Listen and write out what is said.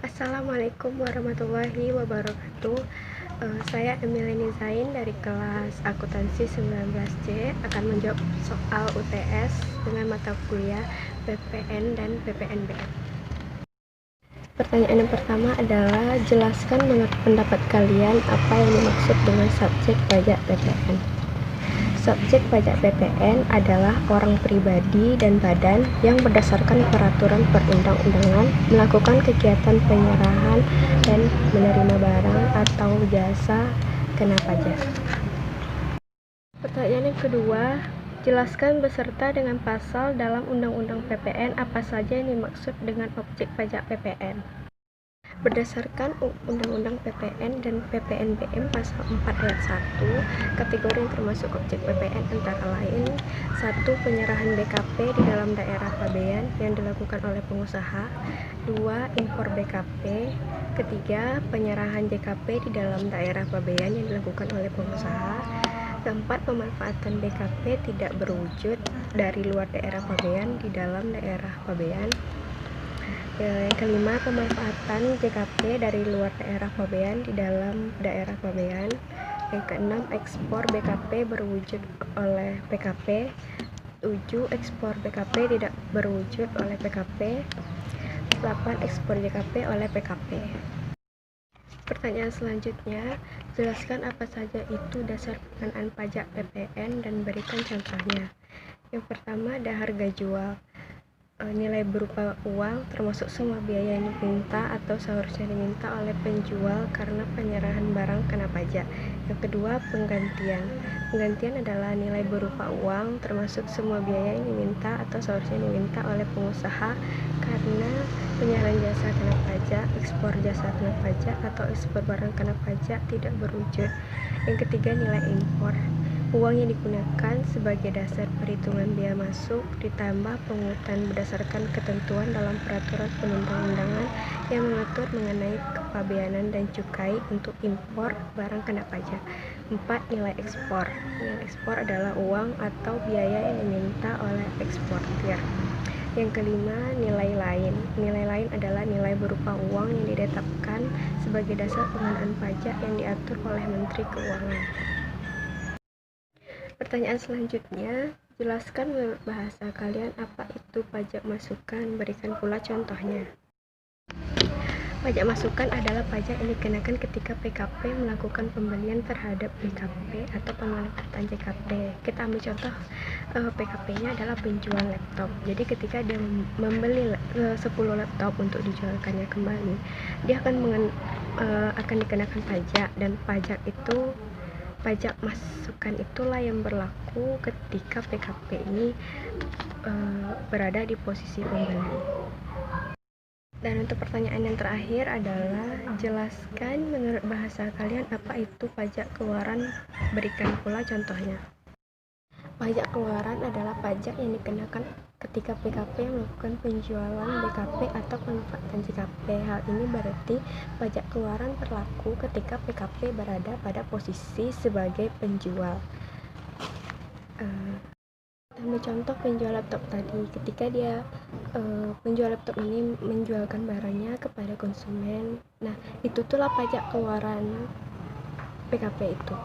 Assalamualaikum warahmatullahi wabarakatuh. Saya Emiliani Zain dari kelas akuntansi 19C akan menjawab soal UTS dengan mata kuliah PPN dan PPNBM. Pertanyaan yang pertama adalah jelaskan menurut pendapat kalian apa yang dimaksud dengan subjek pajak PPN. Subjek pajak PPN adalah orang pribadi dan badan yang berdasarkan peraturan perundang-undangan melakukan kegiatan penyerahan dan menerima barang atau jasa kena pajak. Pertanyaan yang kedua, jelaskan beserta dengan pasal dalam Undang-Undang PPN apa saja yang dimaksud dengan objek pajak PPN. Berdasarkan Undang-Undang PPN dan PPNBM pasal 4 ayat 1, kategori yang termasuk objek PPN antara lain 1. Penyerahan BKP di dalam daerah pabean yang dilakukan oleh pengusaha. 2. Impor BKP. 3. Penyerahan JKP di dalam daerah pabean yang dilakukan oleh pengusaha. 4. Pemanfaatan BKP tidak berwujud dari luar daerah pabean di dalam daerah pabean. Yang kelima, pemanfaatan JKP dari luar daerah pabean di dalam daerah pabean. Yang keenam, ekspor BKP berwujud oleh PKP. 7. Ekspor BKP tidak berwujud oleh PKP. 8. Ekspor JKP oleh PKP. Pertanyaan selanjutnya, jelaskan apa saja itu dasar pengenaan pajak PPN dan berikan contohnya. Yang pertama ada harga jual. Nilai berupa uang termasuk semua biaya yang diminta atau seharusnya diminta oleh penjual karena penyerahan barang kena pajak. Yang kedua, penggantian. Penggantian adalah nilai berupa uang termasuk semua biaya yang diminta atau seharusnya diminta oleh pengusaha karena penyerahan jasa kena pajak, ekspor jasa kena pajak, atau ekspor barang kena pajak tidak berwujud. Yang ketiga, nilai impor. Uang yang digunakan sebagai dasar perhitungan biaya masuk ditambah pungutan berdasarkan ketentuan dalam peraturan perundang-undangan yang mengatur mengenai kepabeanan dan cukai untuk impor barang kena pajak. 4. Nilai ekspor. Nilai ekspor adalah uang atau biaya yang diminta oleh eksportir. Yang kelima, nilai lain. Nilai lain adalah nilai berupa uang yang ditetapkan sebagai dasar pengenaan pajak yang diatur oleh Menteri Keuangan. Pertanyaan selanjutnya, jelaskan menurut bahasa kalian apa itu pajak masukan, berikan pula contohnya. Pajak masukan adalah pajak yang dikenakan ketika PKP melakukan pembelian terhadap BKP atau pemanfaatan JKP. Kita ambil contoh PKP-nya adalah penjual laptop. Jadi ketika dia membeli 10 laptop untuk dijualkannya kembali, dia akan dikenakan pajak, dan pajak masukan itulah yang berlaku ketika PKP ini berada di posisi pembeli. Dan untuk pertanyaan yang terakhir adalah jelaskan menurut bahasa kalian apa itu pajak keluaran, berikan pula contohnya. Pajak keluaran adalah pajak yang dikenakan ketika PKP melakukan penjualan BKP atau pemanfaatan JKP. Hal ini berarti pajak keluaran berlaku ketika PKP berada pada posisi sebagai penjual. Ambil contoh penjual laptop tadi, ketika dia penjual laptop ini menjualkan barangnya kepada konsumen, nah itu itulah pajak keluaran PKP itu.